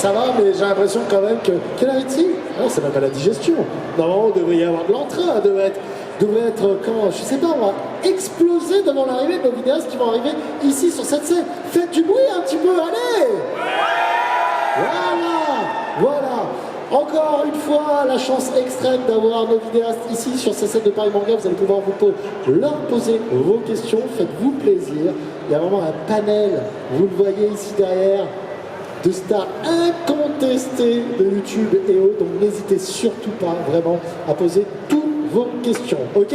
Ça va, mais j'ai l'impression quand même que... Quelle heure est-il? Oh, c'est même pas la digestion. Normalement, il devrait y avoir de l'entrain, devrait être, comment, je sais pas, on va exploser devant l'arrivée de nos vidéastes qui vont arriver ici sur cette scène. Faites du bruit un petit peu, allez! Voilà. Encore une fois, la chance extrême d'avoir nos vidéastes ici sur cette scène de Paris Manga. Vous allez pouvoir leur poser vos questions. Faites-vous plaisir. Il y a vraiment un panel, vous le voyez ici derrière, de stars incontestées de YouTube et autres. Donc n'hésitez surtout pas vraiment à poser toutes vos questions. Ok?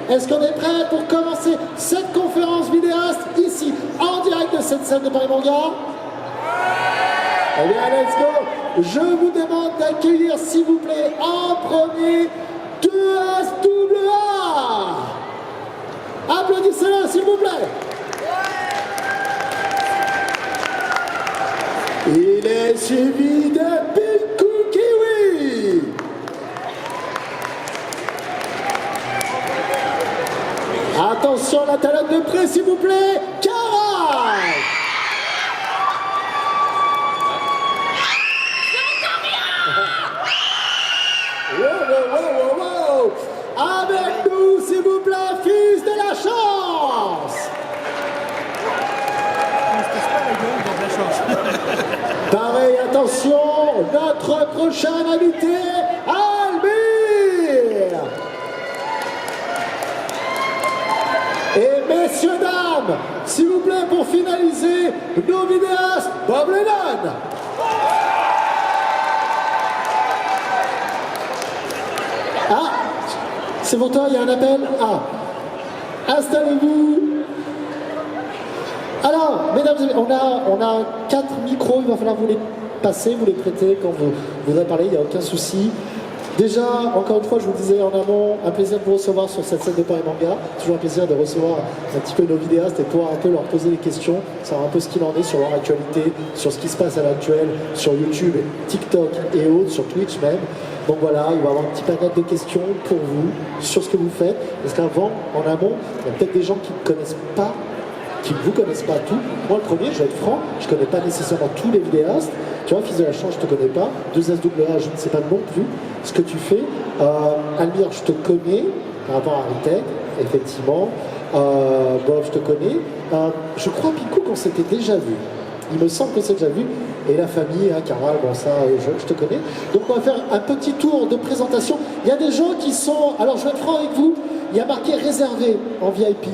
Est-ce qu'on est prêt pour commencer cette conférence vidéaste ici en direct de cette scène de Paris Manga? Eh bien, let's go! Je vous demande d'accueillir, s'il vous plaît, en premier, 2SWA! Applaudissez-le, s'il vous plaît! Il est suivi de Pinku Kiwi! Attention, la talonne de près, s'il vous plaît, Cara! Wow. Avec nous, s'il vous plaît, fils de la chance. Pareil, attention, notre prochain invité, Almir. Et messieurs, dames, s'il vous plaît, pour finaliser, nos vidéastes, Bob Lennon. Ah, c'est pour toi, il y a un appel. Ah, installez-vous. Alors, mesdames et messieurs, on a 4 micros, il va falloir vous les passer, vous les prêter quand vous voudrez parler, il n'y a aucun souci. Déjà, encore une fois, je vous le disais en amont, un plaisir de vous recevoir sur cette scène de Paris Manga. Toujours un plaisir de recevoir un petit peu nos vidéastes et pouvoir un peu leur poser des questions, savoir un peu ce qu'il en est sur leur actualité, sur ce qui se passe à l'actuel, sur YouTube, TikTok et autres, sur Twitch même. Donc voilà, il va y avoir un petit panel de questions pour vous sur ce que vous faites. Parce qu'avant, en amont, il y a peut-être des gens qui ne connaissent pas, qui ne vous connaissent pas tout. Moi, le premier, je vais être franc, je ne connais pas nécessairement tous les vidéastes. Tu vois, fils de la chance, je ne te connais pas. 2SWA, je ne sais pas non plus ce que tu fais. Almir, je te connais par rapport à Ritech, effectivement. Bob, je te connais. Je crois, Picou, qu'on s'était déjà vu. Il me semble que c'est déjà vu. Et la famille, hein, Caral, bon ça, je te connais. Donc on va faire un petit tour de présentation. Il y a des gens qui sont... Alors je vais être franc avec vous, il y a marqué réservé en VIP.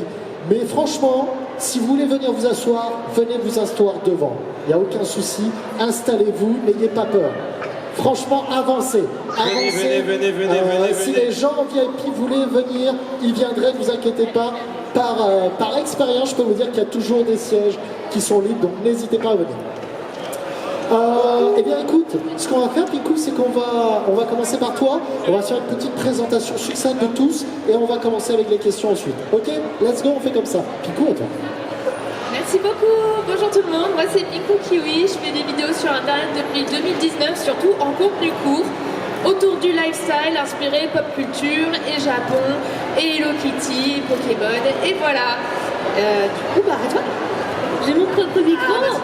Mais franchement, si vous voulez venir vous asseoir, venez vous asseoir devant. Il n'y a aucun souci, installez-vous, n'ayez pas peur. Franchement, avancez. Venez. Si les gens en VIP voulaient venir, ils viendraient, ne vous inquiétez pas. Par expérience, je peux vous dire qu'il y a toujours des sièges qui sont libres, donc n'hésitez pas à venir. Eh bien écoute, ce qu'on va faire, Picou, c'est qu'on va commencer par toi. On va faire une petite présentation succincte de tous et on va commencer avec les questions ensuite. Ok, let's go, on fait comme ça. Picou, à toi. Merci beaucoup, bonjour tout le monde, moi c'est Pinku Kiwi, je fais des vidéos sur internet depuis 2019, surtout en contenu court, autour du lifestyle inspiré pop culture et Japon, et Hello Kitty, Pokémon, et voilà. Du coup, à toi. J'ai mon propre micro.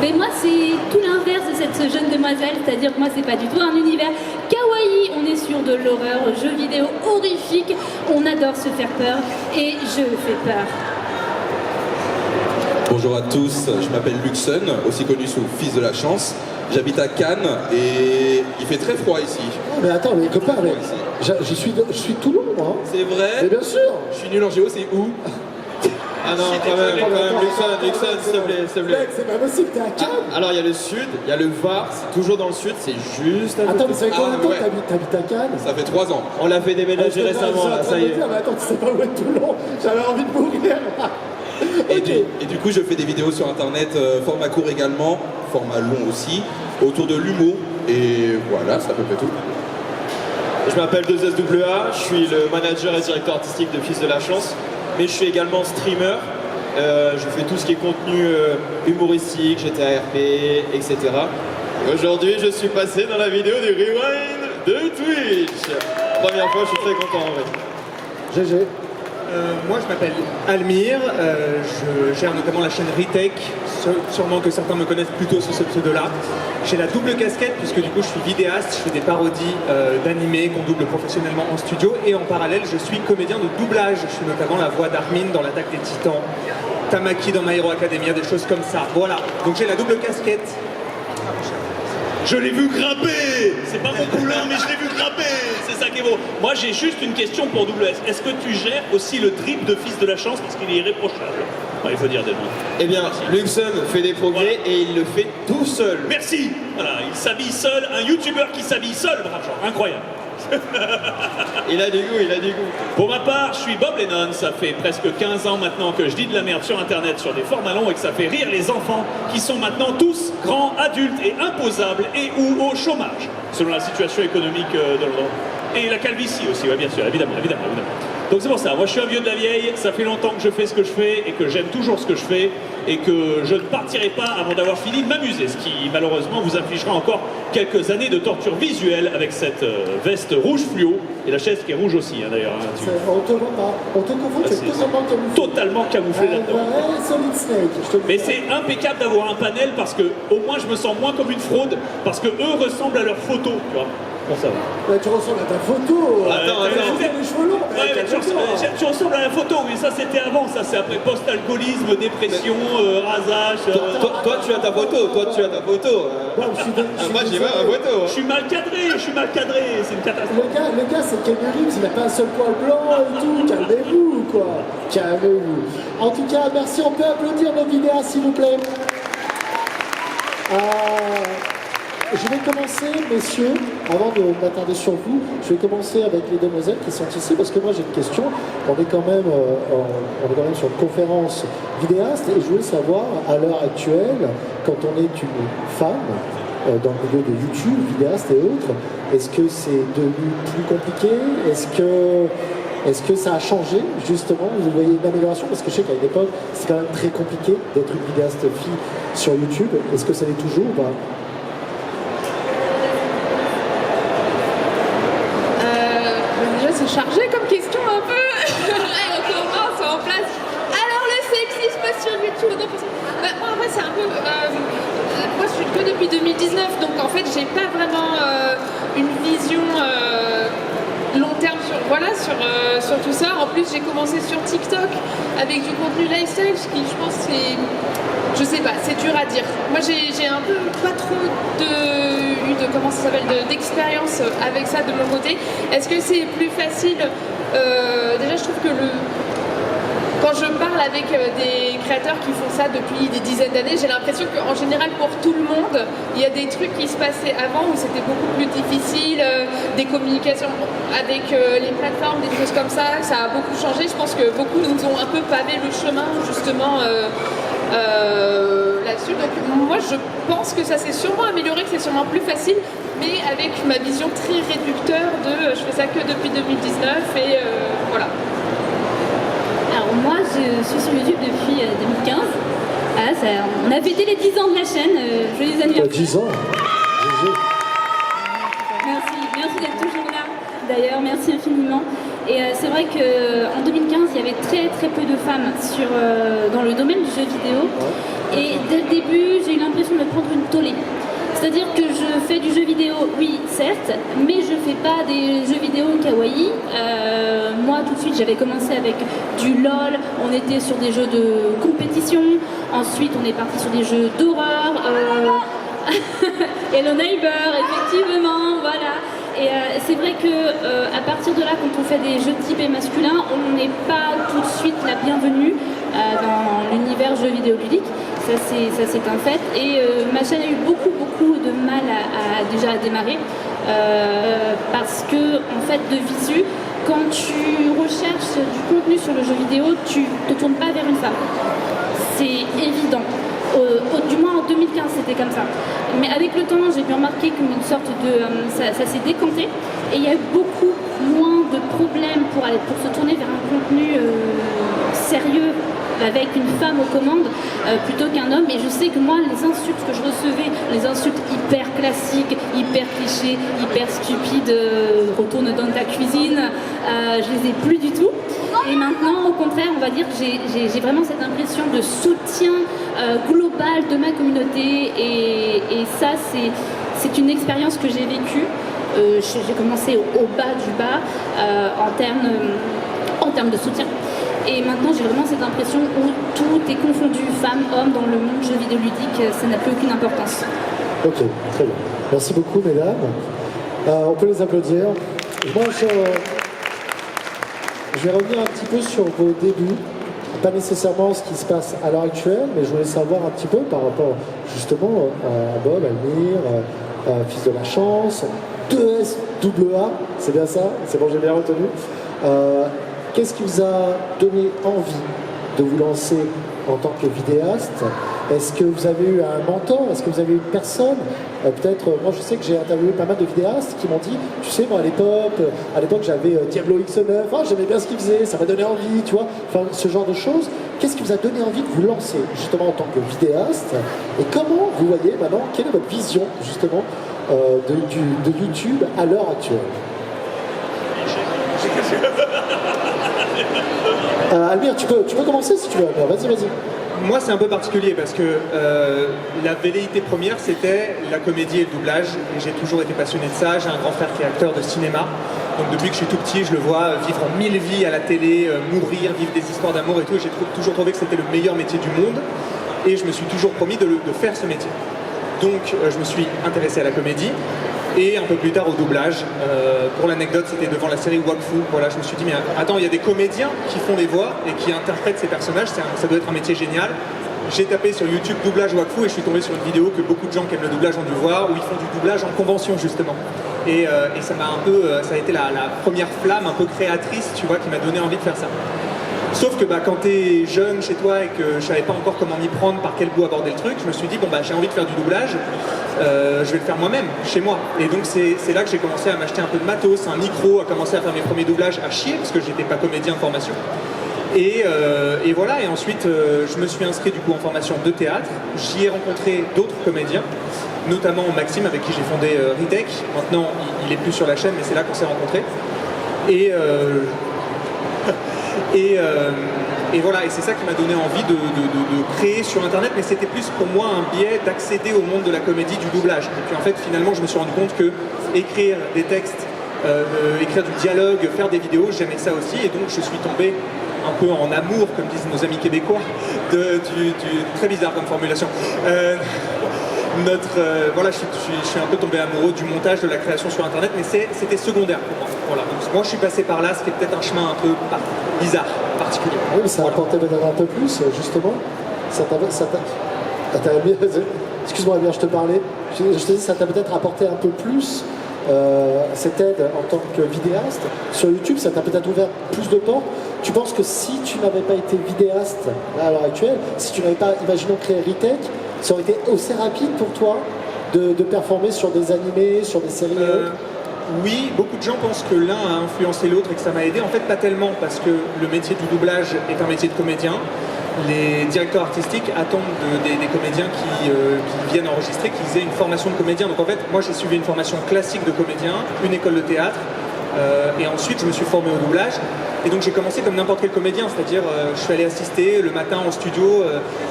Mais moi c'est tout l'inverse de cette jeune demoiselle, c'est-à-dire que moi c'est pas du tout un univers kawaii, on est sur de l'horreur, jeux vidéo horrifiques, on adore se faire peur et je fais peur. Bonjour à tous, je m'appelle Luxon, aussi connu sous Fils de la Chance. J'habite à Cannes et il fait très froid ici. Oh, mais attends, les copains, je suis de Toulon, moi. C'est vrai? Mais bien sûr. Je suis nul en géo, c'est où? Ah non, quand même, Luxon, s'il te plaît. Mec, c'est pas possible, t'es à Cannes. Alors il y a le sud, il y a le Var, c'est toujours dans le sud, c'est juste à côté. Attends, mais ça fait combien de temps ouais. que t'habites à Cannes? Ça fait 3 ans. On l'a fait déménager récemment, là, ça y est. Mais attends, tu sais pas où est Toulon? J'avais envie de mourir. Et du coup, je fais des vidéos sur internet, format court également, format long aussi, autour de l'humour. Et voilà, c'est à peu près tout. Je m'appelle 2SWA, je suis le manager et directeur artistique de Fils de la Chance, mais je suis également streamer. Je fais tout ce qui est contenu humoristique, GTA RP, etc. Et aujourd'hui, je suis passé dans la vidéo du Rewind de Twitch. Première fois, je suis très content en vrai. GG. Moi je m'appelle Almir, je gère notamment la chaîne Ritech sûrement que certains me connaissent plutôt sous ce pseudo-là. J'ai la double casquette puisque du coup je suis vidéaste, je fais des parodies d'animés qu'on double professionnellement en studio et en parallèle je suis comédien de doublage. Je suis notamment la voix d'Armin dans l'Attaque des Titans, Tamaki dans My Hero Academia, des choses comme ça. Voilà, donc j'ai la double casquette. Je l'ai vu grimper. C'est pas mon poulain, mais je l'ai vu grimper. C'est ça qui est beau. Moi, j'ai juste une question pour WS. Est-ce que tu gères aussi le drip de Fils de la Chance parce qu'il est irréprochable? Ouais, il faut dire David. Eh bien, Luxon fait des progrès et il le fait tout seul. Merci. Voilà, il s'habille seul. Un youtubeur qui s'habille seul, brave genre. Incroyable. Il a du goût, il a du goût. Pour ma part, je suis Bob Lennon, ça fait presque 15 ans maintenant que je dis de la merde sur internet sur des formats longs et que ça fait rire les enfants qui sont maintenant tous grands, adultes et imposables et ou au chômage, selon la situation économique de Londres. Et la calvitie aussi, ouais, bien sûr, évidemment. Donc c'est pour ça, moi je suis un vieux de la vieille, ça fait longtemps que je fais ce que je fais et que j'aime toujours ce que je fais et que je ne partirai pas avant d'avoir fini de m'amuser, ce qui malheureusement vous infligera encore quelques années de torture visuelle avec cette veste rouge fluo et la chaise qui est rouge aussi d'ailleurs. On te voit pas, on te confond, tu es totalement camouflé. Totalement camouflé là-dedans. Ouais, Solid Snake, Mais c'est impeccable d'avoir un panel parce que au moins je me sens moins comme une fraude parce que eux ressemblent à leurs photos, tu vois. Bon, ça va. Ouais, tu ressembles à ta photo. Attends. Les cheveux longs. Ouais, mais tu ressembles à la photo, mais ça c'était avant, ça c'est après post-alcoolisme, dépression, rasage. Toi tu as ta photo, Moi, j'ai pas ma photo. Je suis mal cadré, c'est une catastrophe. Le gars, c'est Keanu Reeves, il n'a pas un seul poil blanc et tout. Calmez-vous, quoi. Calmez-vous. En tout cas, merci. On peut applaudir nos vidéastes, s'il vous plaît. Je vais commencer, messieurs, avant de m'attarder sur vous, je vais commencer avec les demoiselles qui sont ici, parce que moi j'ai une question. On est quand même sur une conférence vidéaste, et je voulais savoir, à l'heure actuelle, quand on est une femme, dans le milieu de YouTube, vidéaste et autres, est-ce que c'est devenu plus compliqué? Est-ce que ça a changé, justement? Vous voyez une amélioration? Parce que je sais qu'à une époque, c'est quand même très compliqué d'être une vidéaste fille sur YouTube. Est-ce que ça l'est toujours ou pas? Chargé comme question un peu. On commence en place. Alors le sexisme sur YouTube. Non, moi en vrai c'est un peu. Moi je suis que depuis 2019, donc en fait j'ai pas vraiment une vision long terme sur tout ça. En plus j'ai commencé sur TikTok avec du contenu lifestyle, ce qui je pense c'est. Je sais pas, c'est dur à dire. Moi j'ai un peu pas trop d'expérience avec ça de mon côté. Est-ce que c'est plus facile? Déjà je trouve que quand je parle avec des créateurs qui font ça depuis des dizaines d'années, j'ai l'impression qu'en général pour tout le monde, il y a des trucs qui se passaient avant où c'était beaucoup plus difficile, des communications avec les plateformes, des choses comme ça a beaucoup changé. Je pense que beaucoup nous ont un peu pavé le chemin justement là-dessus. Donc moi je pense que ça s'est sûrement amélioré, que c'est sûrement plus facile, mais avec ma vision très réducteur de je fais ça que depuis 2019 et voilà. Alors moi je suis sur YouTube depuis 2015. On a fêté les 10 ans de la chaîne, joyeux anniversaire. 10 ans. Merci d'être toujours là. D'ailleurs, merci infiniment. Et c'est vrai qu'en 2015, il y avait très peu de femmes dans le domaine du jeu vidéo. Et dès le début, j'ai eu l'impression de prendre une tollée. C'est-à-dire que je fais du jeu vidéo, oui, certes, mais je fais pas des jeux vidéo kawaii. Moi, tout de suite, j'avais commencé avec du LOL, on était sur des jeux de compétition, ensuite on est parti sur des jeux d'horreur, Hello Neighbor, effectivement, voilà. Et c'est vrai que à partir de là, quand on fait des jeux typés masculins, on n'est pas tout de suite la bienvenue dans l'univers jeux vidéo ludique. Ça c'est un fait. Et ma chaîne a eu beaucoup de mal déjà à démarrer parce que en fait de visu, quand tu recherches du contenu sur le jeu vidéo, tu te tournes pas vers une femme. C'est évident. Du moins en 2015 c'était comme ça. Mais avec le temps j'ai pu remarquer qu'une sorte de ça s'est décanté et il y a eu beaucoup moins de problèmes pour se tourner vers un contenu sérieux avec une femme aux commandes plutôt qu'un homme. Et je sais que moi les insultes que je recevais, les insultes hyper classiques, hyper clichés, hyper stupides, retourne dans ta cuisine, je les ai plus du tout. Et maintenant, au contraire, on va dire que j'ai vraiment cette impression de soutien global de ma communauté. Et ça, c'est une expérience que j'ai vécue. J'ai commencé au bas du bas en termes de soutien. Et maintenant, j'ai vraiment cette impression où tout est confondu, femmes, hommes, dans le monde jeu vidéo ludique, ça n'a plus aucune importance. Ok, très bien. Merci beaucoup, mesdames. On peut les applaudir. Moi, je vais revenir un petit peu sur vos débuts. Pas nécessairement ce qui se passe à l'heure actuelle, mais je voulais savoir un petit peu par rapport justement à Bob, Almir, Fils de la Chance, 2SAA, c'est bien ça? C'est bon, j'ai bien retenu. Qu'est-ce qui vous a donné envie de vous lancer en tant que vidéaste? Est-ce que vous avez eu un mentor? Est-ce que vous avez eu une personne? Peut-être, moi je sais que j'ai interviewé pas mal de vidéastes qui m'ont dit, tu sais, moi à l'époque j'avais Diablo X9, j'aimais bien ce qu'il faisait, ça m'a donné envie, tu vois, enfin ce genre de choses. Qu'est-ce qui vous a donné envie de vous lancer justement en tant que vidéaste? Et comment vous voyez maintenant, quelle est votre vision justement de YouTube à l'heure actuelle? Almir, tu peux commencer si tu veux, Almir, vas-y. Moi, c'est un peu particulier parce que la velléité première, c'était la comédie et le doublage. Et j'ai toujours été passionné de ça. J'ai un grand frère qui est acteur de cinéma. Donc depuis que je suis tout petit, je le vois vivre 1000 vies à la télé, mourir, vivre des histoires d'amour et tout. Et j'ai toujours trouvé que c'était le meilleur métier du monde. Et je me suis toujours promis de faire ce métier. Donc je me suis intéressé à la comédie. Et un peu plus tard au doublage. Pour l'anecdote, c'était devant la série Wakfu. Voilà, je me suis dit, mais attends, il y a des comédiens qui font des voix et qui interprètent ces personnages, ça doit être un métier génial. J'ai tapé sur YouTube doublage Wakfu et je suis tombé sur une vidéo que beaucoup de gens qui aiment le doublage ont dû voir, où ils font du doublage en convention justement. Et ça m'a un peu, ça a été la première flamme un peu créatrice, tu vois, qui m'a donné envie de faire ça. Sauf que quand t'es jeune chez toi et que je savais pas encore comment m'y prendre, par quel bout aborder le truc, je me suis dit, j'ai envie de faire du doublage, je vais le faire moi-même, chez moi. Et donc c'est là que j'ai commencé à m'acheter un peu de matos, un micro, à commencer à faire mes premiers doublages à chier, parce que j'étais pas comédien en formation. Et voilà, et ensuite je me suis inscrit du coup en formation de théâtre. J'y ai rencontré d'autres comédiens, notamment Maxime avec qui j'ai fondé Ritech. Maintenant il est plus sur la chaîne, mais c'est là qu'on s'est rencontrés. Et voilà, et c'est ça qui m'a donné envie de créer sur internet, mais c'était plus pour moi un biais d'accéder au monde de la comédie, du doublage. Et puis en fait finalement je me suis rendu compte que écrire des textes, écrire du dialogue, faire des vidéos, j'aimais ça aussi, et donc je suis tombé un peu en amour, comme disent nos amis québécois, très bizarre comme formulation. Voilà, je suis un peu tombé amoureux du montage, de la création sur internet, mais c'était secondaire pour moi. Voilà. Donc, moi je suis passé par là, ce qui est peut-être un chemin un peu bizarre, particulier. Oui, mais ça a apporté peut-être un peu plus, justement. Excuse-moi, Almir, je te parlais. Je te dis, ça t'a peut-être apporté un peu plus cette aide en tant que vidéaste. Sur YouTube, ça t'a peut-être ouvert plus de portes. Tu penses que si tu n'avais pas été vidéaste là, à l'heure actuelle, si tu n'avais pas, imaginons, créé Ritech, ça aurait été aussi rapide pour toi de performer sur des animés, sur des séries? Oui, beaucoup de gens pensent que l'un a influencé l'autre et que ça m'a aidé. En fait, pas tellement, parce que le métier du doublage est un métier de comédien. Les directeurs artistiques attendent des comédiens qui viennent enregistrer, qu'ils aient une formation de comédien. Donc en fait, moi j'ai suivi une formation classique de comédien, une école de théâtre, et ensuite je me suis formé au doublage. Et donc j'ai commencé comme n'importe quel comédien, c'est-à-dire je suis allé assister le matin en studio,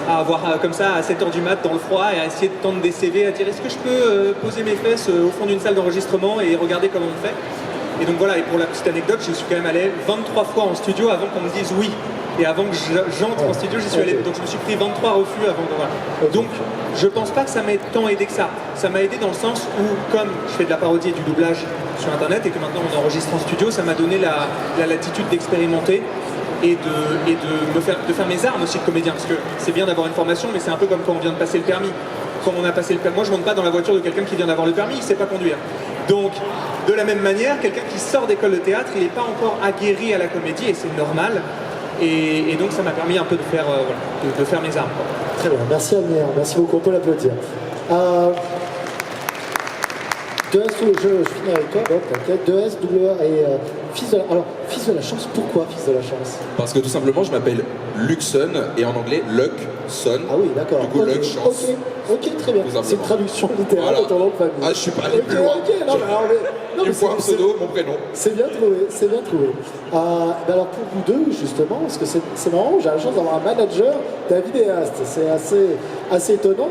à avoir comme ça à 7h du mat dans le froid et à essayer de tendre des CV, à dire est-ce que je peux poser mes fesses au fond d'une salle d'enregistrement et regarder comment on fait. Et donc voilà, et pour la petite anecdote, je suis quand même allé 23 fois en studio avant qu'on me dise oui. Et avant que j'entre en studio, j'y suis allé. Donc je me suis pris 23 refus avant de... Voilà. Donc je pense pas que ça m'ait tant aidé que ça. Ça m'a aidé dans le sens où, comme je fais de la parodie et du doublage sur internet et que maintenant on enregistre en studio, ça m'a donné la latitude d'expérimenter et de faire mes armes aussi de comédien. Parce que c'est bien d'avoir une formation, mais c'est un peu comme quand on vient de passer le permis. Quand on a passé le permis, moi je monte pas dans la voiture de quelqu'un qui vient d'avoir le permis, il sait pas conduire. Donc de la même manière, quelqu'un qui sort d'école de théâtre, il n'est pas encore aguerri à la comédie et c'est normal. Et donc ça m'a permis un peu de faire mes armes. Très bien, merci Almir, merci beaucoup, on peut l'applaudir. Je finis avec toi, Bob, t'inquiète. 2SAA et Fils de la... Alors, Fils de la Chance, pourquoi Fils de la Chance? Parce que tout simplement, je m'appelle Luxon et en anglais, Luck Son. Ah oui, d'accord. Du coup, Ok, Luck, chance. Ok, très bien. Tout C'est une simplement. traduction littérale Voilà. de ton nom de famille. Ah, je suis pas allé Ok, plus loin. ok, non, mais alors, non, Il mais me faut un c'est- pseudo, mon prénom. C'est bien trouvé, c'est bien trouvé. Ben alors pour vous deux, justement, parce que c'est marrant, j'ai la chance d'avoir un manager d'un vidéaste. C'est assez étonnant.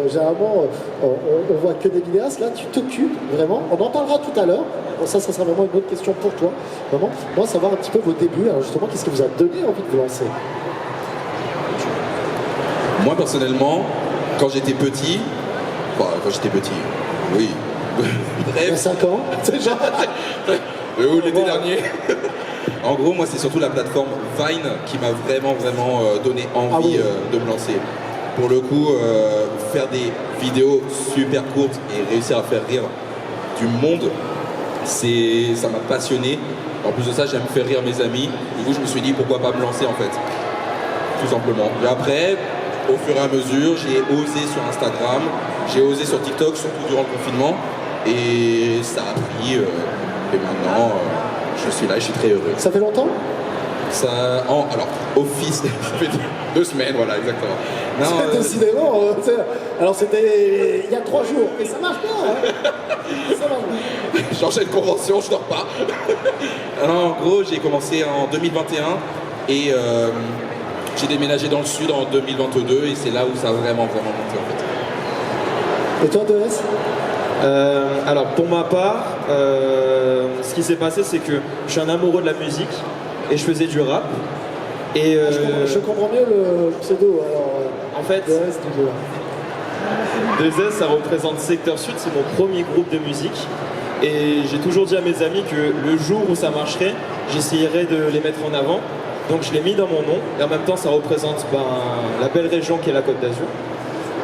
Généralement, on voit que des vidéastes. Là, tu t'occupes vraiment. On en parlera tout à l'heure. Bon, ça sera vraiment une autre question pour toi. Vraiment, moi, savoir un petit peu vos débuts. Alors justement, qu'est-ce qui vous a donné envie de vous lancer? Moi, personnellement, quand j'étais petit, oui. Il y a Bref, 5 ans. C'est genre. l'été Voilà. dernier. En gros, moi, c'est surtout la plateforme Vine qui m'a vraiment donné envie Ah oui. de me lancer. Pour le coup, faire des vidéos super courtes et réussir à faire rire du monde, ça m'a passionné. En plus de ça, j'aime faire rire mes amis. Du coup, je me suis dit pourquoi pas me lancer en fait. Tout simplement. Et après, au fur et à mesure, j'ai osé sur Instagram, j'ai osé sur TikTok, surtout durant le confinement. Et ça a pris. Et maintenant, je suis là et je suis très heureux. Ça fait longtemps? Alors, office, ça fait 2 semaines, voilà, exactement. Non, Décidément, tu sais, alors c'était il y a 3 jours, et ça marche bien, hein. Ça marche bien. j'enchaîne convention, je dors pas. Alors, en gros, j'ai commencé en 2021 et j'ai déménagé dans le sud en 2022 et c'est là où ça a vraiment monté en fait. Et toi, DS? Alors pour ma part, ce qui s'est passé c'est que je suis un amoureux de la musique et je faisais du rap. Et Je comprends mieux le pseudo, alors en fait, DS du jeu. 2S ça représente Secteur Sud, c'est mon premier groupe de musique. Et j'ai toujours dit à mes amis que le jour où ça marcherait, j'essayerais de les mettre en avant. Donc je l'ai mis dans mon nom et en même temps ça représente la belle région qui est la Côte d'Azur.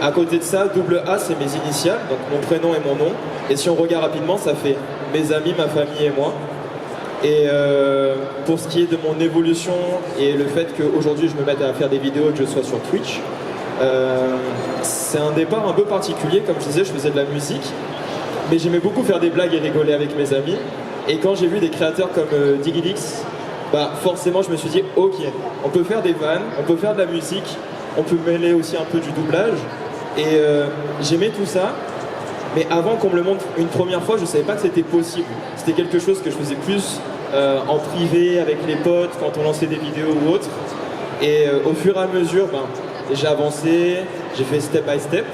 À côté de ça, AA, c'est mes initiales, donc mon prénom et mon nom. Et si on regarde rapidement, ça fait mes amis, ma famille et moi. Et pour ce qui est de mon évolution et le fait qu'aujourd'hui je me mette à faire des vidéos et que je sois sur Twitch, c'est un départ un peu particulier. Comme je disais, je faisais de la musique, mais j'aimais beaucoup faire des blagues et rigoler avec mes amis. Et quand j'ai vu des créateurs comme Digilix, forcément je me suis dit, ok, on peut faire des vannes, on peut faire de la musique, on peut mêler aussi un peu du doublage. Et j'aimais tout ça, mais avant qu'on me le montre une première fois, je ne savais pas que c'était possible. C'était quelque chose que je faisais plus en privé, avec les potes, quand on lançait des vidéos ou autre. Et au fur et à mesure, j'ai avancé, j'ai fait step by step.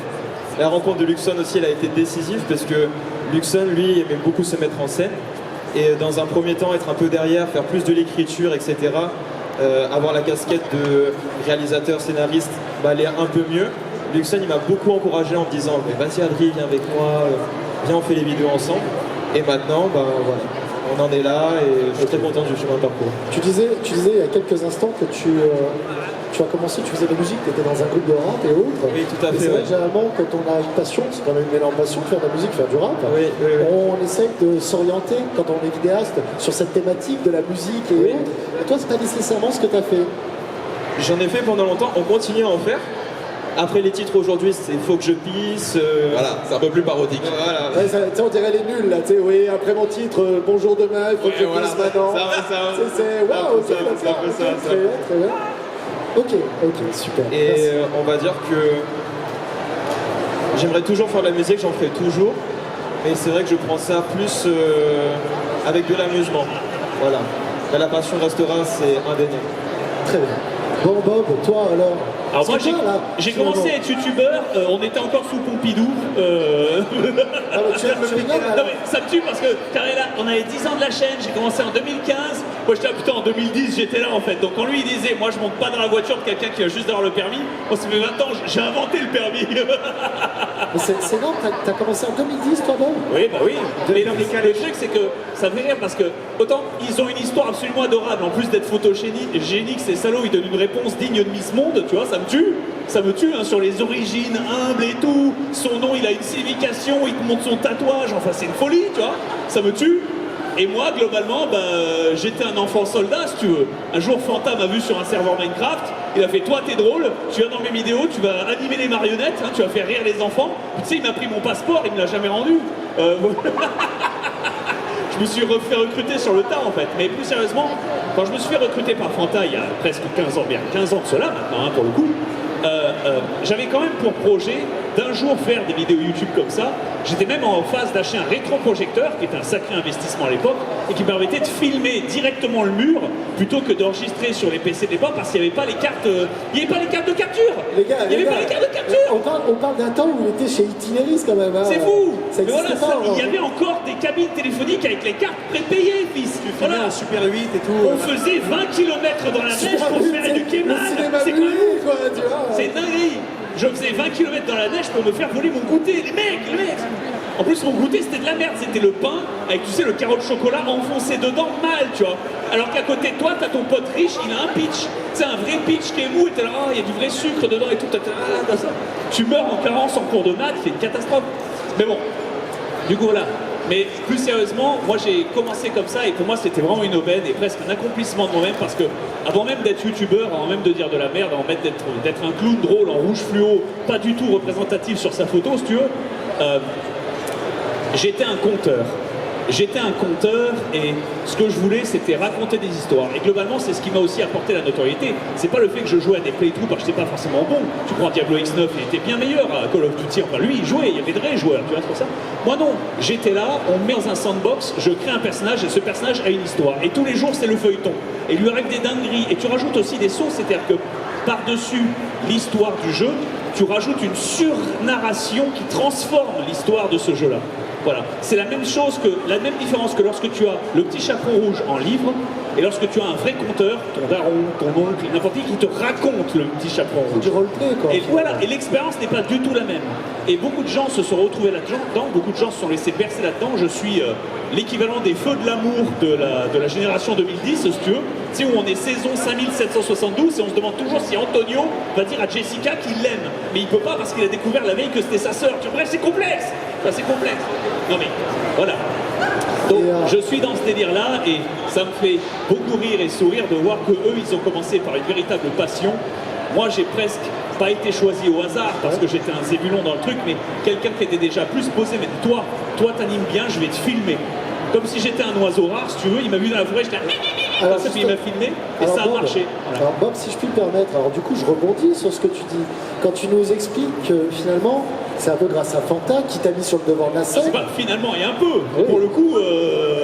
La rencontre de Luxon aussi, elle a été décisive, parce que Luxon, lui, aimait beaucoup se mettre en scène. Et dans un premier temps, être un peu derrière, faire plus de l'écriture, etc. Avoir la casquette de réalisateur, scénariste, aller un peu mieux. Luxon, il m'a beaucoup encouragé en me disant vas-y Adri, viens avec moi, viens on fait les vidéos ensemble. Et maintenant, voilà, on en est là et je suis très content du chemin de parcours. Tu disais il y a quelques instants que tu as commencé, tu faisais de la musique, tu étais dans un groupe de rap et autres. Oui, tout à Et fait, c'est vrai ouais. que généralement, quand on a une passion, c'est quand même une énorme passion, faire de la musique, faire du rap, Oui, oui, oui. on essaye de s'orienter, quand on est vidéaste, sur cette thématique de la musique et Oui. autres. Et toi, c'est pas nécessairement ce que tu as fait. J'en ai fait pendant longtemps, on continue à en faire. Après les titres aujourd'hui, c'est Faut que je pisse. Voilà, c'est un peu plus parodique. Voilà. Ouais, tu sais, on dirait les nuls là, tu sais, oui, après mon titre, bonjour demain, il faut que je voilà, puisse maintenant. C'est waouh, ok, c'est un d'accord, peu ok, ça, très bien, très bien. Ok, super. Et Merci. on va dire que j'aimerais toujours faire de la musique, j'en ferai toujours. Mais c'est vrai que je prends ça plus avec de l'amusement. Voilà. Mais la passion restera, c'est indéniable. Très bien. Bon Bob, toi alors. Alors moi C'est quoi, là, j'ai finalement commencé à être youtubeur, on était encore sous Pompidou. Ah, mais tu rigoles, Non alors. mais ça me tue parce que Carrella, on avait 10 ans de la chaîne, j'ai commencé en 2015. Moi j'étais putain en 2010 j'étais là en fait. Donc quand lui il disait moi je monte pas dans la voiture de quelqu'un qui a juste d'avoir le permis, moi ça fait 20 ans, j'ai inventé le permis. Mais c'est énorme, t'as commencé en 2010 toi Bob? Oui, bah oui. Mais le truc, c'est que ça me fait rire parce que, autant ils ont une histoire absolument adorable, en plus d'être photogéniques, ces salauds, ils donnent une réponse digne de Miss Monde, tu vois, ça me tue. Ça me tue, hein, sur les origines humbles et tout. Son nom, il a une signification, il te montre son tatouage, enfin, c'est une folie, tu vois. Ça me tue. Et moi, globalement, j'étais un enfant soldat, si tu veux. Un jour, Fanta m'a vu sur un serveur Minecraft. Il a fait, toi, t'es drôle, tu viens dans mes vidéos, tu vas animer les marionnettes, hein, tu vas faire rire les enfants. Puis, tu sais, il m'a pris mon passeport, il me l'a jamais rendu. Je me suis fait recruter sur le tas, en fait. Mais plus sérieusement, quand je me suis fait recruter par Fanta, il y a presque 15 ans, bien 15 ans de cela maintenant, hein, pour le coup, j'avais quand même pour projet d'un jour faire des vidéos YouTube comme ça. J'étais même en phase d'acheter un rétroprojecteur, qui était un sacré investissement à l'époque, et qui permettait de filmer directement le mur, plutôt que d'enregistrer sur les PC d'époque, parce qu'il n'y avait pas les cartes, il n'y avait pas les cartes de capture. Les gars, il n'y avait pas les cartes de capture. On parle d'un temps où il était chez Itineris quand même. Hein. C'est fou. Ça Mais voilà, existait pas. il y avait encore des cabines téléphoniques avec les cartes prépayées, fils. Voilà. Un Super 8 et tout. On faisait 20 km dans la neige pour faire du Kéman. Le cinéma C'est de quand même nuit, quoi, tu vois. C'est dinguerie. Je faisais 20 km dans la neige pour me faire voler mon goûter. Les mecs. En plus, mon goûter, c'était de la merde. C'était le pain avec, tu sais, le carreau de chocolat enfoncé dedans mal, tu vois. Alors qu'à côté de toi, t'as ton pote riche, il a un pitch. C'est un vrai pitch qui est mou et t'es là, oh, il y a du vrai sucre dedans et tout. T'as ça. Tu meurs en carence en cours de maths, c'est une catastrophe. Mais bon, du coup, voilà. Mais plus sérieusement, moi j'ai commencé comme ça et pour moi c'était vraiment une aubaine et presque un accomplissement de moi-même parce que avant même d'être youtubeur, avant même de dire de la merde, avant même d'être un clown drôle en rouge fluo, pas du tout représentatif sur sa photo si tu veux, j'étais un conteur. J'étais un conteur et ce que je voulais c'était raconter des histoires. Et globalement c'est ce qui m'a aussi apporté la notoriété. C'est pas le fait que je jouais à des playthroughs parce que j'étais pas forcément bon. Tu prends Diablo X9, il était bien meilleur à Call of Duty. Enfin lui il jouait, il y avait de vrais joueurs, tu vois, c'est pour ça. Moi non, j'étais là, on me met dans un sandbox, je crée un personnage et ce personnage a une histoire. Et tous les jours c'est le feuilleton. Et il lui arrive des dingueries. Et tu rajoutes aussi des sauces, c'est-à-dire que par-dessus l'histoire du jeu, tu rajoutes une surnarration qui transforme l'histoire de ce jeu-là. Voilà, c'est la même chose que, la même différence que lorsque tu as le petit chaperon rouge en livre et lorsque tu as un vrai conteur, ton daron, ton oncle, n'importe qui te raconte le petit chaperon rouge. Du roleplay, quoi. Et voilà, et l'expérience n'est pas du tout la même. Et beaucoup de gens se sont retrouvés là-dedans, beaucoup de gens se sont laissés bercer là-dedans. Je suis l'équivalent des feux de l'amour de la génération 2010, si tu veux. Tu sais, où on est saison 5772 et on se demande toujours si Antonio va dire à Jessica qu'il l'aime. Mais il peut pas parce qu'il a découvert la veille que c'était sa sœur. Bref, c'est complexe. Enfin, c'est complexe. Non mais, voilà. Donc, je suis dans ce délire-là et ça me fait beaucoup rire et sourire de voir que eux, ils ont commencé par une véritable passion. Moi, j'ai presque pas été choisi au hasard parce que j'étais un zébulon dans le truc, mais quelqu'un qui était déjà plus posé, mais toi t'animes bien, je vais te filmer. Comme si j'étais un oiseau rare, si tu veux, il m'a vu dans la forêt, j'étais alors, puis il m'a filmé et ça a marché. Voilà. Alors Bob, si je puis me permettre, alors du coup je rebondis sur ce que tu dis. Quand tu nous expliques que finalement, c'est un peu grâce à Fanta qui t'a mis sur le devant de la scène. C'est pas finalement, il y a un peu. Oui. Pour le coup,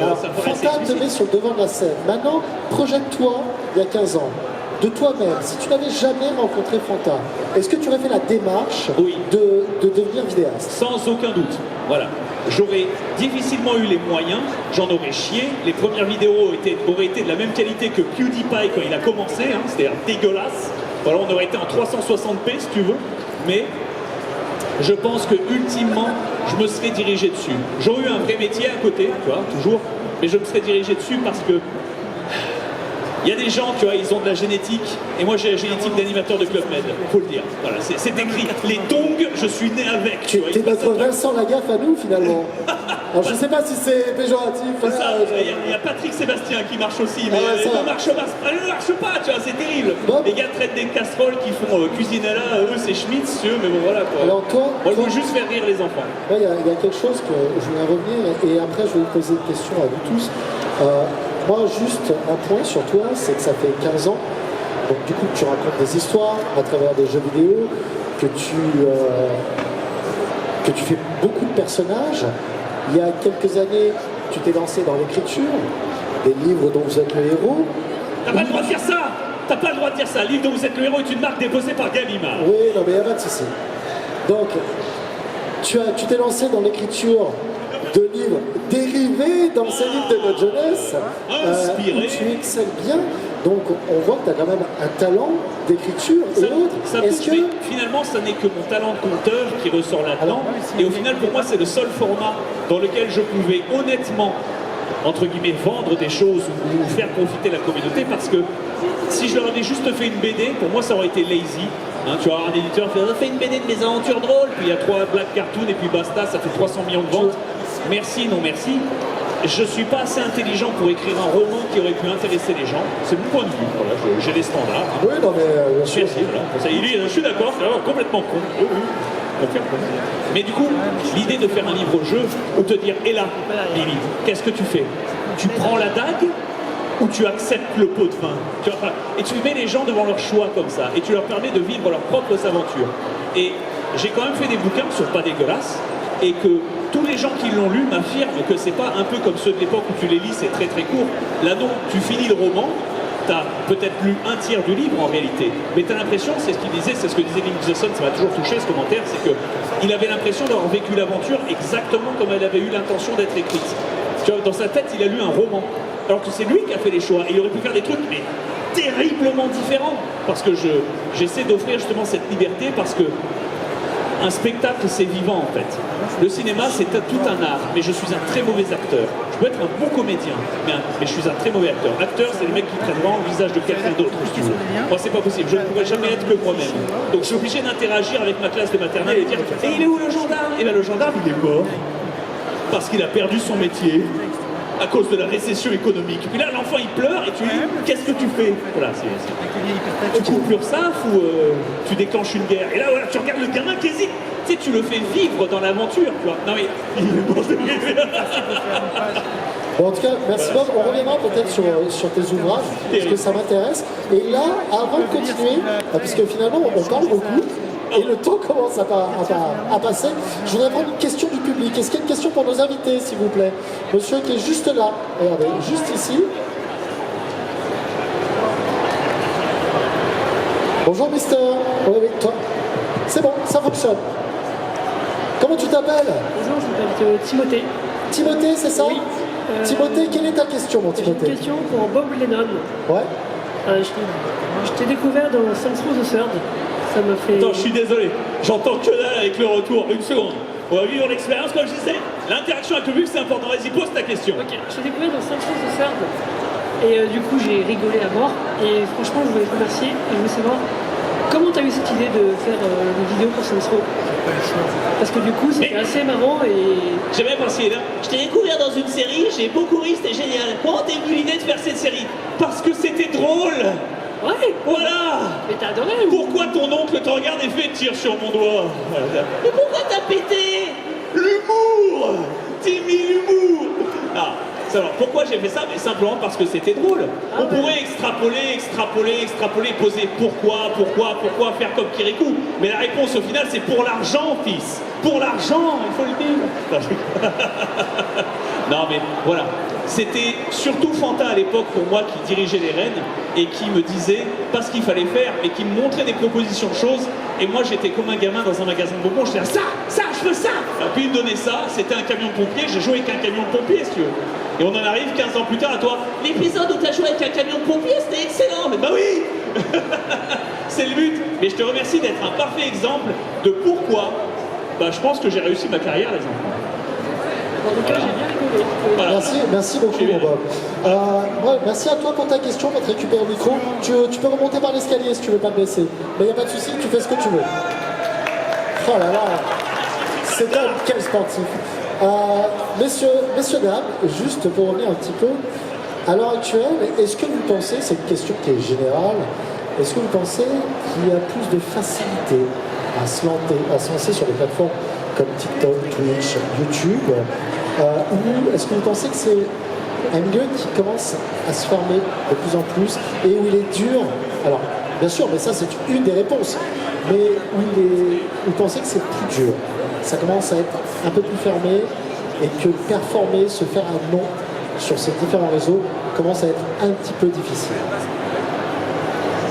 alors, ça paraît Fanta te met sur le devant de la scène. Maintenant, projette-toi il y a 15 ans. De toi-même, si tu n'avais jamais rencontré Fanta, est-ce que tu aurais fait la démarche oui. de devenir vidéaste? Sans aucun doute, voilà. J'aurais difficilement eu les moyens, j'en aurais chié. Les premières vidéos auraient été de la même qualité que PewDiePie quand il a commencé, hein, c'est-à-dire dégueulasse. Voilà, on aurait été en 360p si tu veux, mais je pense que ultimement, je me serais dirigé dessus. J'aurais eu un vrai métier à côté, tu vois, toujours, mais je me serais dirigé dessus parce que il y a des gens, tu vois, ils ont de la génétique, et moi j'ai la génétique d'animateur de Club Med, faut le dire. Voilà, c'est écrit. Les tongs, je suis né avec. Tu vois, t'es notre Vincent Lagaffe à nous finalement. Alors je sais pas si c'est péjoratif. C'est ça, il y a Patrick Sébastien qui marche aussi, mais ça ne marche pas, tu vois, c'est terrible. Bon. Les gars traitent des casseroles qui font cuisinella, eux c'est Schmitz, mais bon voilà quoi. Alors toi, moi je veux juste faire rire les enfants. Il y a quelque chose que je voulais revenir, et après je vais vous poser une question à vous tous. Moi, juste un point sur toi, c'est que ça fait 15 ans, donc du coup tu racontes des histoires à travers des jeux vidéo, que tu fais beaucoup de personnages. Il y a quelques années, tu t'es lancé dans l'écriture, des livres dont vous êtes le héros. T'as pas le droit de dire ça. T'as pas le droit de dire ça. Livre dont vous êtes le héros est une marque déposée par Gallimard. Oui, non mais il n'y a pas de souci. Donc, tu t'es lancé dans l'écriture de livres dérivés d'anciens livres de notre jeunesse, où tu excelles bien. Donc on voit que tu as quand même un talent d'écriture et autres. Est-ce que finalement, ça n'est que mon talent de conteur qui ressort là-dedans. Et au final, pour moi, c'est le seul format dans lequel je pouvais honnêtement, entre guillemets, vendre des choses ou faire profiter la communauté. Parce que si je leur avais juste fait une BD, pour moi, ça aurait été lazy. Hein, tu vas avoir un éditeur qui fait une BD de mes aventures drôles, puis il y a 3 black cartoons et puis basta, ça fait 300 millions de ventes. Merci, non merci. Je suis pas assez intelligent pour écrire un roman qui aurait pu intéresser les gens. C'est mon point de vue. Voilà, j'ai des standards. Hein. Oui, non mais merci, voilà. Ça, je suis d'accord, c'est complètement con. Oui, oui. Mais du coup, l'idée de faire un livre-jeu ou te dire, et là, Lily, qu'est-ce que tu fais? Tu prends la dague où tu acceptes le pot de vin. Tu vois, enfin, et tu mets les gens devant leur choix comme ça, et tu leur permets de vivre leurs propres aventures. Et j'ai quand même fait des bouquins qui sont pas dégueulasses, et que tous les gens qui l'ont lu m'affirment que c'est pas un peu comme ceux de l'époque où tu les lis, c'est très très court. Là non, tu finis le roman, t'as peut-être lu un tiers du livre en réalité, mais t'as l'impression, c'est ce qu'il disait, c'est ce que disait Nick Jason, ça m'a toujours touché ce commentaire, c'est que il avait l'impression d'avoir vécu l'aventure exactement comme elle avait eu l'intention d'être écrite. Tu vois, dans sa tête, il a lu un roman, alors que c'est lui qui a fait les choix, et il aurait pu faire des trucs, mais terriblement différents, parce que j'essaie d'offrir justement cette liberté, parce que un spectacle, c'est vivant en fait. Le cinéma, c'est tout un art, mais je suis un très mauvais acteur. Je peux être un bon comédien, mais je suis un très mauvais acteur. Acteur, c'est le mec qui traite vraiment le visage de quelqu'un d'autre, si tu veux. Moi, c'est pas possible, je ne pourrais jamais être que moi-même. Donc, je suis obligé d'interagir avec ma classe de maternelle et dire « Et il est où le gendarme ?» Et bien, le gendarme, il est mort, parce qu'il a perdu son métier, à cause de la récession économique. Puis là, l'enfant, il pleure, et tu lui dis « Qu'est-ce que tu fais ?» Voilà, tu coupes l'URSSAF ou tu déclenches une guerre. Et là, voilà, tu regardes le gamin qui hésite. Tu sais, tu le fais vivre dans l'aventure, tu vois. Non mais, il est mort de rire. Bon, en tout cas, merci Bob. On reviendra peut-être sur tes ouvrages, parce que ça m'intéresse. Et là, avant de continuer, puisque finalement, on parle beaucoup, et le temps commence à passer, je voudrais prendre une question du public. Est-ce qu'il y a une question pour nos invités, s'il vous plaît? Monsieur qui est juste là, regardez, juste ici. Bonjour Mister. Oui, toi. C'est bon, ça fonctionne. Comment tu t'appelles? Bonjour, je m'appelle Timothée. Timothée, c'est ça? Oui. Timothée, quelle est ta question, mon J'ai Timothée? une question pour Bob Lennon. Ouais. Je t'ai découvert dans Saints Row the Third. Ça me fait... Attends, je suis désolé. J'entends que dalle avec le retour. Une seconde. On va vivre l'expérience, comme je disais. L'interaction avec le public, c'est important. Vas-y, pose ta question. Ok, je t'ai découvert dans Saints Row the Third. Et du coup, j'ai rigolé à mort. Et franchement, je voulais te remercier. Et je voulais savoir comment tu as eu cette idée de faire une vidéo pour Saints Row. Parce que du coup, c'était assez marrant et... J'ai même pensé là. Je t'ai découvert dans une série, j'ai beaucoup ri, c'était génial. Comment t'es venu l'idée de faire cette série? Parce que c'était drôle. Ouais. Voilà. Mais t'as adoré. Pourquoi ton oncle te regarde et fait tire sur mon doigt? Mais pourquoi t'as pété? L'humour. Timmy l'humour. Ah. Alors, pourquoi j'ai fait ça? Mais simplement parce que c'était drôle. On pourrait extrapoler, poser pourquoi, faire comme Kirikou. Mais la réponse au final, c'est pour l'argent, fils. Pour l'argent, il faut le dire. Non, mais voilà. C'était surtout Fanta à l'époque, pour moi, qui dirigeait les Rennes et qui me disait pas ce qu'il fallait faire, mais qui me montrait des propositions de choses. Et moi, j'étais comme un gamin dans un magasin de bonbons. Je disais ça, je veux ça. Et puis il me donnait ça, c'était un camion de pompier. J'ai joué avec un camion de pompier, si tu veux. Et on en arrive 15 ans plus tard à toi. L'épisode où tu as joué avec un camion de pompier, c'était excellent. Mais bah oui. C'est le but. Mais je te remercie d'être un parfait exemple de pourquoi je pense que j'ai réussi ma carrière, les enfants. En tout cas, j'ai bien rigolé. Voilà. Merci beaucoup, mon Bob. Ouais, merci à toi pour ta question, pour te récupérer le micro. Tu peux remonter par l'escalier si tu veux pas te blesser. Mais il n'y a pas de souci, tu fais ce que tu veux. Oh là là, c'est quand même quel sportif. Messieurs, dames, juste pour revenir un petit peu, à l'heure actuelle, est-ce que vous pensez, c'est une question qui est générale, est-ce que vous pensez qu'il y a plus de facilité à se lancer sur des plateformes comme TikTok, Twitch, YouTube, ou est-ce que vous pensez que c'est un milieu qui commence à se fermer de plus en plus et où il est dur? Alors, bien sûr, mais ça c'est une des réponses, mais où vous pensez que c'est plus dur, ça commence à être un peu plus fermé et que performer, se faire un nom sur ces différents réseaux commence à être un petit peu difficile?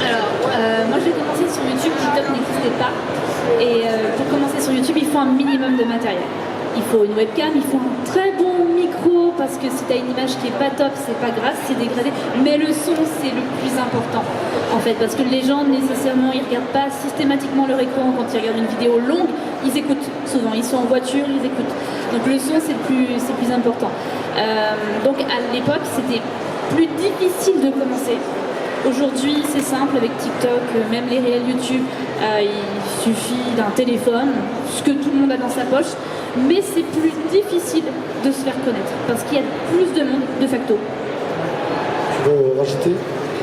Alors, moi j'ai commencé sur YouTube, TikTok n'existait pas. Et pour commencer sur YouTube, il faut un minimum de matériel. Il faut une webcam, il faut un très bon micro, parce que si tu as une image qui est pas top, c'est pas grave, c'est dégradé. Mais le son, c'est le plus important, en fait, parce que les gens, nécessairement, ils regardent pas systématiquement leur écran quand ils regardent une vidéo longue, ils écoutent souvent, ils sont en voiture, ils écoutent. Donc le son, c'est plus important. Donc à l'époque, c'était plus difficile de commencer. Aujourd'hui, c'est simple avec TikTok, même les réels YouTube, il suffit d'un téléphone, ce que tout le monde a dans sa poche, mais c'est plus difficile de se faire connaître parce qu'il y a plus de monde de facto. Tu veux rajouter?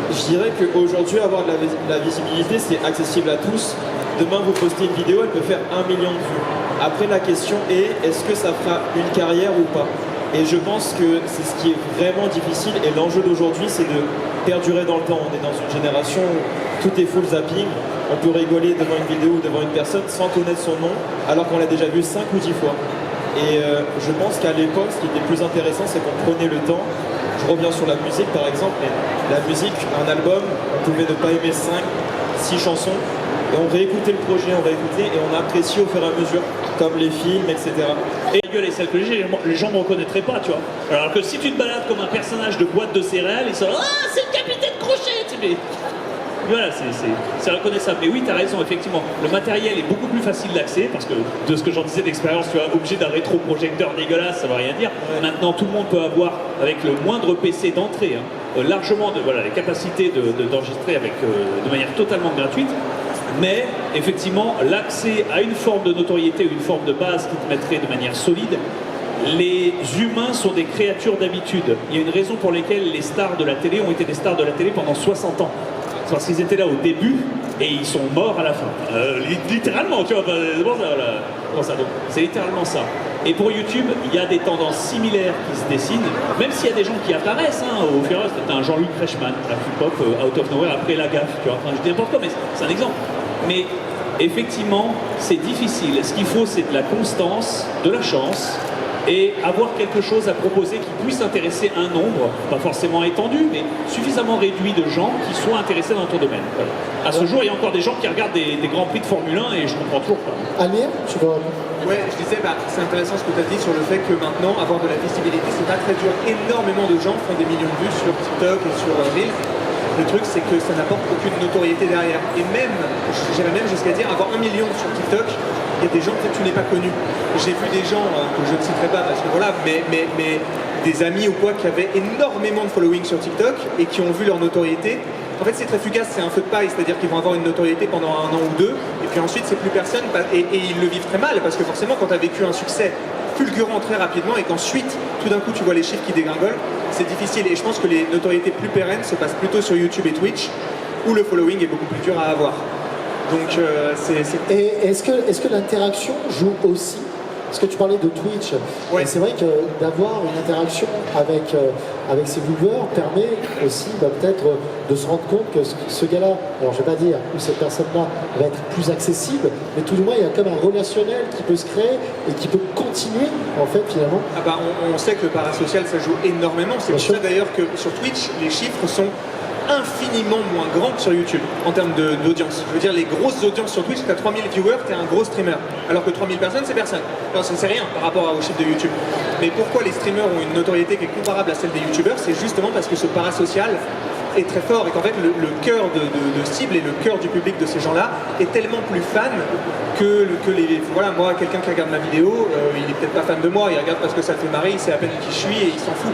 Je dirais qu'aujourd'hui, avoir de la visibilité, c'est accessible à tous. Demain, vous postez une vidéo, elle peut faire 1 million de vues. Après, la question est, est-ce que ça fera une carrière ou pas? Et je pense que c'est ce qui est vraiment difficile. Et l'enjeu d'aujourd'hui, c'est de perdurer dans le temps. On est dans une génération où tout est full zapping. On peut rigoler devant une vidéo ou devant une personne sans connaître son nom, alors qu'on l'a déjà vu 5 ou 10 fois. Et je pense qu'à l'époque, ce qui était plus intéressant, c'est qu'on prenait le temps. Je reviens sur la musique, par exemple. Mais la musique, un album, on pouvait ne pas aimer 5, 6 chansons. Et on réécoutait le projet, on réécoutait et on appréciait au fur et à mesure, comme les films, etc. Et la gueule est celle que j'ai, les gens ne me reconnaîtraient pas, tu vois. Alors que si tu te balades comme un personnage de boîte de céréales, ils sont ah, c'est le capitaine Crochet, mais voilà, c'est reconnaissable. Mais oui, tu as raison, effectivement. Le matériel est beaucoup plus facile d'accès parce que de ce que j'en disais d'expérience, tu vois, obligé d'un rétroprojecteur dégueulasse, ça ne veut rien dire. Ouais. Maintenant, tout le monde peut avoir, avec le moindre PC d'entrée, largement les capacités d'enregistrer avec de manière totalement gratuite. Mais effectivement, l'accès à une forme de notoriété ou une forme de base qui te mettrait de manière solide, les humains sont des créatures d'habitude. Il y a une raison pour laquelle les stars de la télé ont été des stars de la télé pendant 60 ans. C'est parce qu'ils étaient là au début et ils sont morts à la fin. Littéralement, tu vois, c'est littéralement ça. Et pour YouTube, il y a des tendances similaires qui se dessinent, même s'il y a des gens qui apparaissent au fur et à mesure. T'as un Jean-Luc Reichmann, la hip-hop, out of nowhere, après la gaffe, tu vois. Enfin, je dis n'importe quoi, mais c'est un exemple. Mais effectivement, c'est difficile. Ce qu'il faut, c'est de la constance, de la chance, et avoir quelque chose à proposer qui puisse intéresser un nombre, pas forcément étendu, mais suffisamment réduit de gens qui soient intéressés dans ton domaine. Voilà. À ce jour, il y a encore des gens qui regardent des grands prix de Formule 1 et je comprends toujours pas. Amir, tu vois. Ouais, je disais, c'est intéressant ce que tu as dit sur le fait que maintenant, avoir de la visibilité, c'est pas très dur. Énormément de gens font des millions de vues sur TikTok et sur Reels. Le truc, c'est que ça n'apporte aucune notoriété derrière. Et même, j'irais même jusqu'à dire, avoir 1 million sur TikTok, il y a des gens que tu n'es pas connu. J'ai vu des gens, que je ne citerai pas parce que voilà, mais des amis ou quoi qui avaient énormément de following sur TikTok et qui ont vu leur notoriété. En fait, c'est très fugace, c'est un feu de paille, c'est-à-dire qu'ils vont avoir une notoriété pendant 1 an ou 2, et puis ensuite, c'est plus personne, et ils le vivent très mal, parce que forcément, quand tu as vécu un succès fulgurant très rapidement, et qu'ensuite, tout d'un coup, tu vois les chiffres qui dégringolent, c'est difficile. Et je pense que les notoriétés plus pérennes se passent plutôt sur YouTube et Twitch, où le following est beaucoup plus dur à avoir. Donc, Et est-ce que l'interaction joue aussi? Parce que tu parlais de Twitch, ouais. Et c'est vrai que d'avoir une interaction avec ses viewers permet aussi peut-être de se rendre compte que ce gars-là, alors je ne vais pas dire que cette personne-là va être plus accessible, mais tout du moins il y a comme un relationnel qui peut se créer et qui peut continuer en fait finalement. Ah bah, on sait que le parasocial ça joue énormément, c'est pour ça d'ailleurs que sur Twitch les chiffres sont infiniment moins grand que sur YouTube en termes d'audience. Je veux dire, les grosses audiences sur Twitch, tu as 3000 viewers, tu es un gros streamer. Alors que 3000 personnes, c'est personne. Non, c'est rien par rapport aux chiffres de YouTube. Mais pourquoi les streamers ont une notoriété qui est comparable à celle des YouTubers? C'est justement parce que ce parasocial est très fort et qu'en fait le cœur de cible et le cœur du public de ces gens-là est tellement plus fan que les... Voilà, moi, quelqu'un qui regarde ma vidéo, il est peut-être pas fan de moi, il regarde parce que ça le fait marrer, il sait à peine qui je suis et il s'en fout.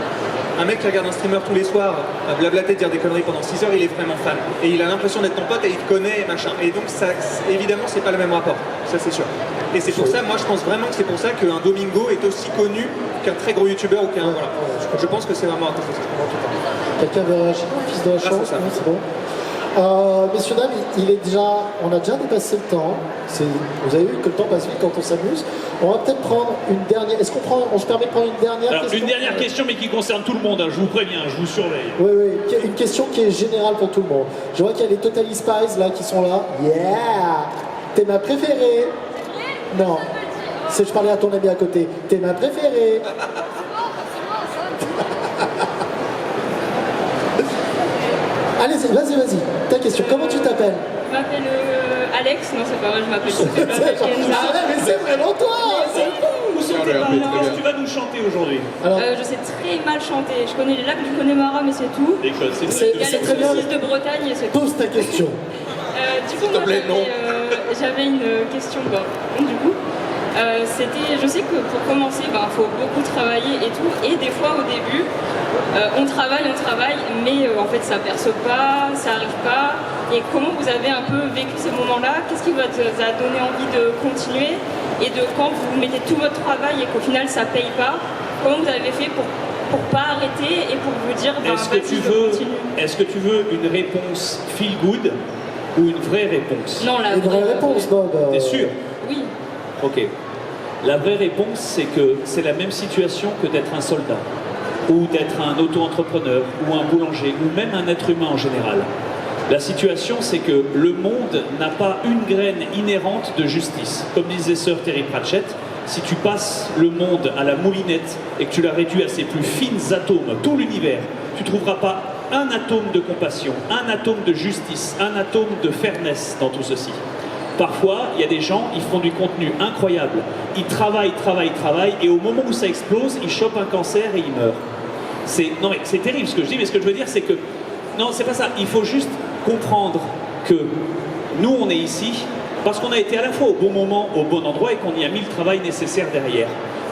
Un mec qui regarde un streamer tous les soirs, blablater, dire des conneries pendant 6 heures, il est vraiment fan. Et il a l'impression d'être ton pote et il te connaît et machin. Et donc, ça, évidemment, c'est pas le même rapport. Ça, c'est sûr. Et c'est pour ça, moi, je pense vraiment que c'est pour ça qu'un Domingo est aussi connu qu'un très gros youtubeur ou qu'un... Voilà. Je pense que c'est vraiment intéressant. Quelqu'un veut réagir? Fils de la chance, oui, c'est bon. Messieurs, dames, on a déjà dépassé le temps. Vous avez vu que le temps passe vite quand on s'amuse. On va peut-être prendre une dernière. Est-ce on se permet de prendre une dernière question? Une dernière question, mais qui concerne tout le monde. Hein, je vous préviens, je vous surveille. Oui, une question qui est générale pour tout le monde. Je vois qu'il y a les Totally Spies là qui sont là. Yeah! T'es ma préférée? Non. Je parlais à ton ami à côté. T'es ma préférée? Allez, vas-y, ta question. Comment tu t'appelles? Je m'appelle Alex, non c'est pas vrai, je m'appelle Kenza. Mais c'est vraiment toi! Qu'est-ce que tu vas nous chanter aujourd'hui? Je sais très mal chanter. Je connais les lacs du Connemara, mais c'est tout. Il y a les très bien. saucisses de Bretagne et c'est tout. Pose ta question. Du coup, moi j'avais une question. Du coup, je sais que pour commencer, faut beaucoup travailler et tout. Et des fois au début, on travaille, mais en fait ça perce pas, ça arrive pas. Et comment vous avez un peu vécu ces moments-là? Qu'est-ce qui vous a donné envie de continuer? Et de quand vous mettez tout votre travail et qu'au final ça paye pas, comment vous avez fait pour pas arrêter et pour vous dire est-ce que tu veux une réponse feel good ou une vraie réponse? Non, la vraie réponse, Bob. T'es sûr? Oui. Ok. La vraie réponse, c'est que c'est la même situation que d'être un soldat, ou d'être un auto-entrepreneur, ou un boulanger, ou même un être humain en général. La situation, c'est que le monde n'a pas une graine inhérente de justice. Comme disait Sir Terry Pratchett, si tu passes le monde à la moulinette et que tu l'as réduit à ses plus fines atomes, tout l'univers, tu ne trouveras pas un atome de compassion, un atome de justice, un atome de fairness dans tout ceci. Parfois, il y a des gens, ils font du contenu incroyable. Ils travaillent, et au moment où ça explose, ils chopent un cancer et ils meurent. Non mais c'est terrible ce que je dis, mais ce que je veux dire, c'est que... Non, c'est pas ça. Il faut juste comprendre que nous, on est ici parce qu'on a été à la fois au bon moment, au bon endroit, et qu'on y a mis le travail nécessaire derrière.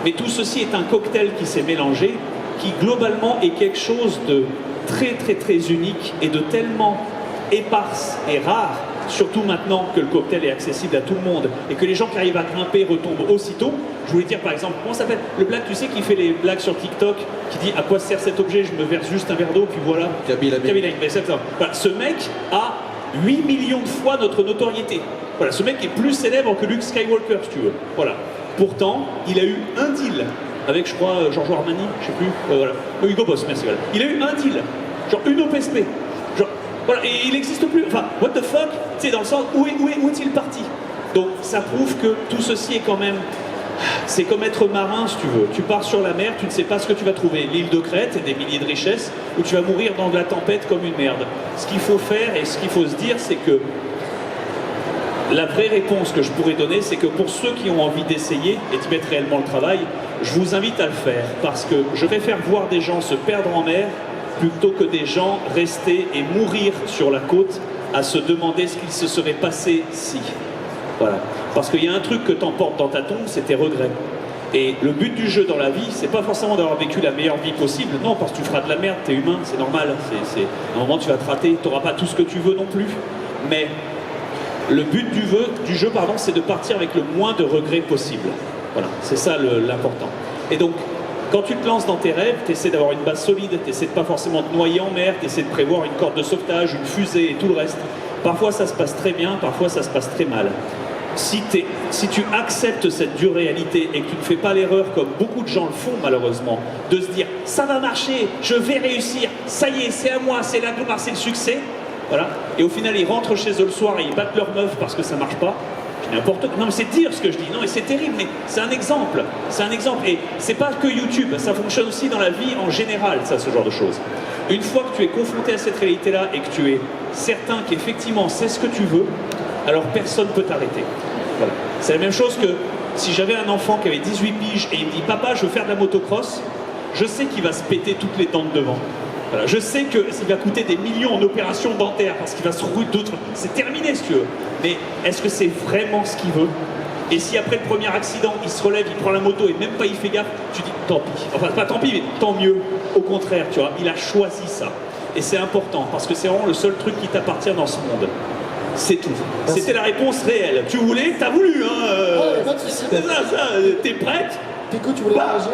Mais tout ceci est un cocktail qui s'est mélangé, qui globalement est quelque chose de très unique et de tellement éparse et rare, surtout maintenant que le cocktail est accessible à tout le monde et que les gens qui arrivent à grimper retombent aussitôt. Je voulais dire par exemple, comment ça s'appelle le blague, tu sais, qui fait les blagues sur TikTok, qui dit à quoi sert cet objet, je me verse juste un verre d'eau, puis voilà. Kabila. Voilà, ce mec a 8 millions de fois notre notoriété. Voilà, ce mec est plus célèbre que Luke Skywalker, si tu veux. Voilà. Pourtant, il a eu un deal avec, je crois, Giorgio Armani, je sais plus, voilà. Hugo Boss, merci. Voilà. Il a eu un deal, genre une OPSP. Genre, voilà, et il n'existe plus. Enfin, what the fuck, tu sais, dans le sens, où est-il parti? Donc, ça prouve que tout ceci est quand même... C'est comme être marin, si tu veux. Tu pars sur la mer, tu ne sais pas ce que tu vas trouver. L'île de Crète et des milliers de richesses, où tu vas mourir dans de la tempête comme une merde. Ce qu'il faut faire et ce qu'il faut se dire, c'est que la vraie réponse que je pourrais donner, c'est que pour ceux qui ont envie d'essayer et d'y mettre réellement le travail, je vous invite à le faire. Parce que je préfère voir des gens se perdre en mer plutôt que des gens rester et mourir sur la côte à se demander ce qu'il se serait passé si. Voilà. Parce qu'il y a un truc que t'emportes dans ta tombe, c'est tes regrets. Et le but du jeu dans la vie, c'est pas forcément d'avoir vécu la meilleure vie possible. Non, parce que tu feras de la merde, t'es humain, c'est normal. À un moment, tu vas te rater, t'auras pas tout ce que tu veux non plus. Mais le but du jeu, c'est de partir avec le moins de regrets possible. Voilà, c'est ça l'important. Et donc, quand tu te lances dans tes rêves, tu essaies d'avoir une base solide, tu essaies de pas forcément te noyer en mer, tu essaies de prévoir une corde de sauvetage, une fusée et tout le reste. Parfois, ça se passe très bien, parfois, ça se passe très mal. Si tu acceptes cette dure réalité et que tu ne fais pas l'erreur, comme beaucoup de gens le font malheureusement, de se dire « ça va marcher, je vais réussir, ça y est, c'est à moi, c'est la gloire, c'est le succès », voilà. Et au final, ils rentrent chez eux le soir et ils battent leur meuf parce que ça marche pas. N'importe quoi. Non, mais c'est dire ce que je dis. Non, mais c'est terrible, mais c'est un exemple. C'est un exemple. Et c'est pas que YouTube, ça fonctionne aussi dans la vie en général, ça, ce genre de choses. Une fois que tu es confronté à cette réalité-là et que tu es certain qu'effectivement c'est ce que tu veux, alors personne ne peut t'arrêter. Voilà. C'est la même chose que si j'avais un enfant qui avait 18 piges et il me dit « Papa, je veux faire de la motocross », je sais qu'il va se péter toutes les dents de devant. Voilà. Je sais qu'il va coûter des millions en opérations dentaires parce qu'il va se rouler d'autres... C'est terminé, si tu veux. Mais est-ce que c'est vraiment ce qu'il veut? Et si après le premier accident, il se relève, il prend la moto et même pas il fait gaffe, tu dis tant pis. Enfin, pas tant pis, mais tant mieux. Au contraire, tu vois, il a choisi ça. Et c'est important parce que c'est vraiment le seul truc qui t'appartient dans ce monde. C'est tout. C'était la réponse réelle. Tu voulais, t'as voulu, hein. C'est ça, t'es prête? Écoute, tu voulais réagir?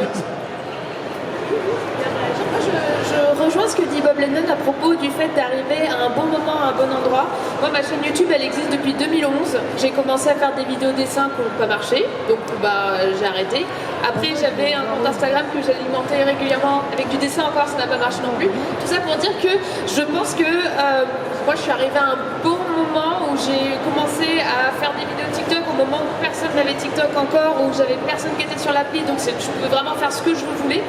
Je rejoins ce que dit Bob Lennon à propos du fait d'arriver à un bon moment, à un bon endroit. Moi, ma chaîne YouTube, elle existe depuis 2011. J'ai commencé à faire des vidéos dessins qui n'ont pas marché, donc j'ai arrêté. Après, j'avais un compte Instagram que j'alimentais régulièrement avec du dessin encore, ça n'a pas marché non plus. Tout ça pour dire que je pense que moi, je suis arrivée à un bon moment où j'ai commencé à faire des vidéos TikTok au moment où personne n'avait TikTok encore, où j'avais personne qui était sur l'appli, donc je pouvais vraiment faire ce que je voulais.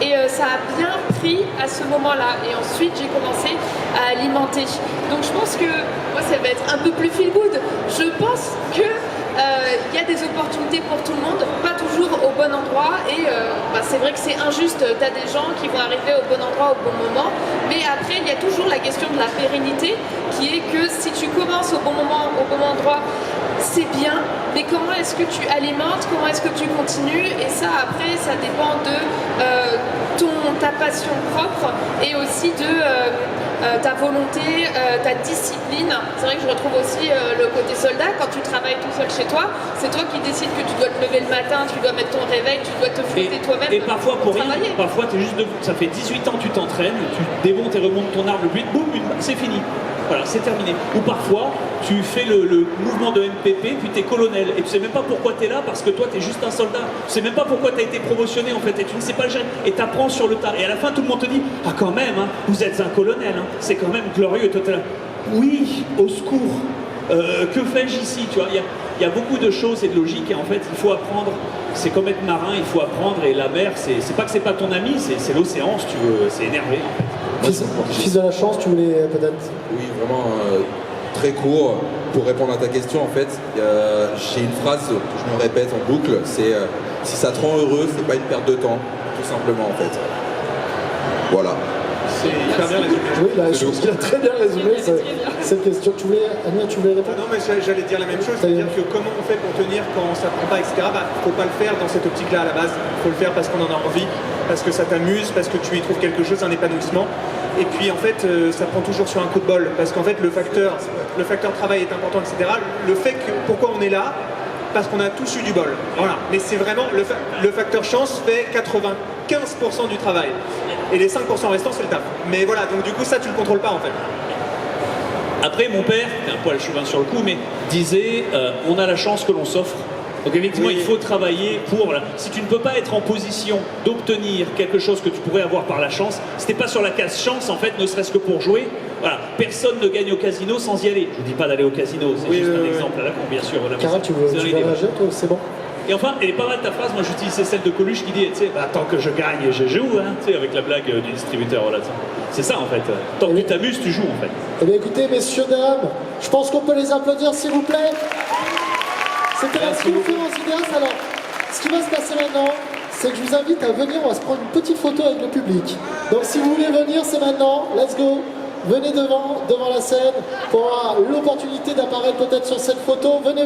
Et ça a bien pris à ce moment-là. Et ensuite, j'ai commencé à alimenter. Donc je pense que, moi, ça va être un peu plus feel good. Je pense que y a des opportunités pour tout le monde, pas toujours au bon endroit. Et c'est vrai que c'est injuste. Tu as des gens qui vont arriver au bon endroit au bon moment. Mais après, il y a toujours la question de la pérennité, qui est que si tu commences au bon moment, au bon endroit, c'est bien, mais comment est-ce que tu alimentes, comment est-ce que tu continues, et ça après ça dépend de ta passion propre et aussi de ta volonté, ta discipline. C'est vrai que je retrouve aussi le côté soldat. Quand tu travailles tout seul chez toi, c'est toi qui décides que tu dois te lever le matin, tu dois mettre ton réveil, tu dois te fouetter toi-même. Et parfois pour rien, travailler. parfois tu es juste debout. Ça fait 18 ans que tu t'entraînes, tu démontes et remontes ton arme, le but, boum, c'est fini. Voilà, c'est terminé. Ou parfois, tu fais le mouvement de MPP, puis tu es colonel. Et tu sais même pas pourquoi tu es là, parce que toi, tu es juste un soldat. Tu sais même pas pourquoi tu as été promotionné, en fait. Et tu ne sais pas le gérer. Et tu apprends sur le tas. Et à la fin, tout le monde te dit, ah quand même, hein, vous êtes un colonel. Hein, c'est quand même glorieux. Et toi, t'es là, oui, au secours. Que fais-je ici, tu vois, il y a beaucoup de choses et de logique. Et en fait, il faut apprendre. C'est comme être marin, il faut apprendre. Et la mer, c'est pas que c'est pas ton ami, c'est l'océan, si tu veux. C'est énervé, en fait. Fils de la chance, tu voulais peut-être... Oui, vraiment très court. Pour répondre à ta question, en fait, j'ai une phrase que je me répète en boucle, c'est si ça te rend heureux, c'est pas une perte de temps, tout simplement, en fait. Voilà. C'est hyper bien résumé. Oui, là, je trouve qu'il a très bien résumé cette question. Amir, tu voulais répondre? Non, mais j'allais dire la même chose, c'est-à-dire que comment on fait pour tenir quand ça prend pas, etc. Faut pas le faire dans cette optique-là à la base. Faut le faire parce qu'on en a envie, parce que ça t'amuse, parce que tu y trouves quelque chose, un épanouissement. Et puis en fait, ça prend toujours sur un coup de bol, parce qu'en fait, le facteur travail est important, etc. Le fait que pourquoi on est là, parce qu'on a tous eu du bol. Voilà. Mais c'est vraiment le facteur chance fait 95% du travail. Et les 5% restants, c'est le taf. Mais voilà, donc du coup, ça, tu le contrôles pas en fait. Après, mon père, un poil chauvin sur le coup, mais disait on a la chance que l'on s'offre. Donc effectivement, Oui. il faut travailler pour... Voilà. Si tu ne peux pas être en position d'obtenir quelque chose que tu pourrais avoir par la chance, si t'es pas sur la case chance, en fait, ne serait-ce que pour jouer, voilà, personne ne gagne au casino sans y aller. Je vous dis pas d'aller au casino, c'est juste un exemple à la con, bien sûr. Voilà, Cara, tu veux réagir, toi? C'est bon? Et enfin, elle est pas mal ta phrase, moi j'utilisais celle de Coluche qui dit, tu sais, bah, tant que je gagne, je joue, hein, tu sais, avec la blague du distributeur, voilà. C'est ça en fait. Tant que tu t'amuses, tu joues en fait. Eh bien écoutez, messieurs, dames, je pense qu'on peut les applaudir, s'il vous plaît. C'était la Ski Conférence Ideas. Alors, ce qui va se passer maintenant, c'est que je vous invite à venir, on va se prendre une petite photo avec le public. Donc si vous voulez venir, c'est maintenant, let's go. Venez devant la scène pour avoir l'opportunité d'apparaître peut-être sur cette photo. Venez.